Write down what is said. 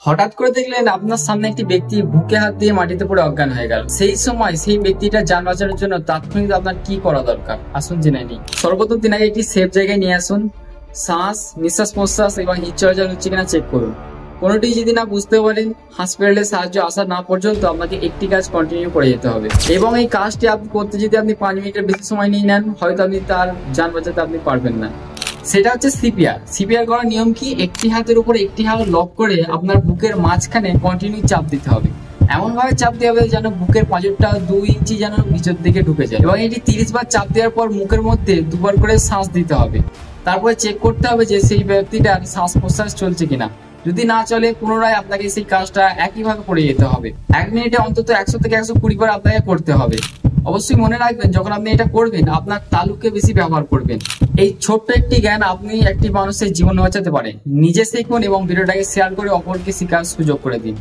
হঠাৎ করে দেখলেন আপনার সামনে একটি ব্যক্তি বুকে হাত দিয়ে মাটিতে পড়ে অজ্ঞান হয়ে গেল। সেই সময় সেই ব্যক্তিটার যান বাঁচানোর জন্য তাৎক্ষণিক আপনার কি করা দরকার, আসুন জেনে নিই। সর্বপ্রথম তিনাকে একটি সেফ জায়গায় নিয়ে আসুন। শ্বাস, নিঃশ্বাস প্রশ্বাস এবং হিট চলাচল হচ্ছে কিনা চেক করুন। কোনোটি যদি না বুঝতে পারেন, হসপিটালের সাহায্য আসা না পর্যন্ত আপনাকে একটি কাজ কন্টিনিউ করে যেতে হবে। এবং এই কাজটি আপনি করতে যদি আপনি 5 মিনিটের বেশি সময় নিয়ে নেন, হয়তো আপনি তার যান বাঁচাতে আপনি পারবেন না। সেটা হচ্ছে সিপিআর। সিপিআর করার নিয়ম কি, একটি হাতের উপর একটি হাত লক করে আপনার বুকের মাঝখানে কন্টিনিউ চাপ দিতে হবে। এমন ভাবে চাপ দিতে হবে যেন বুকের পাঁজরটা 2 ইঞ্চি যেন ভিতর দিকে ঢুকে যায়। এবং এটি 30 বার চাপ দেওয়ার পর মুখের মধ্যে 2 বার করে শ্বাস দিতে হবে। তারপরে চেক করতে হবে যে সেই ব্যক্তিটার শ্বাস প্রশ্বাস চলছে কিনা। যদি না চলে, পুনরায় আপনাকে সেই কাজটা একইভাবে করে যেতে হবে। 1 মিনিটে অন্তত 100 থেকে 120 বার আপনাকে করতে হবে। অবশ্যই মনে রাখবেন, যখন আপনি এটা করবেন আপনার তালুকে বেশি ব্যবহার করবেন। এই ছোট্ট একটি জ্ঞান আপনি একটি মানুষের জীবন বাঁচাতে পারেন। নিজে শিখুন এবং ভিডিওটাকে শেয়ার করে অপরকে শেখার সুযোগ করে দিন।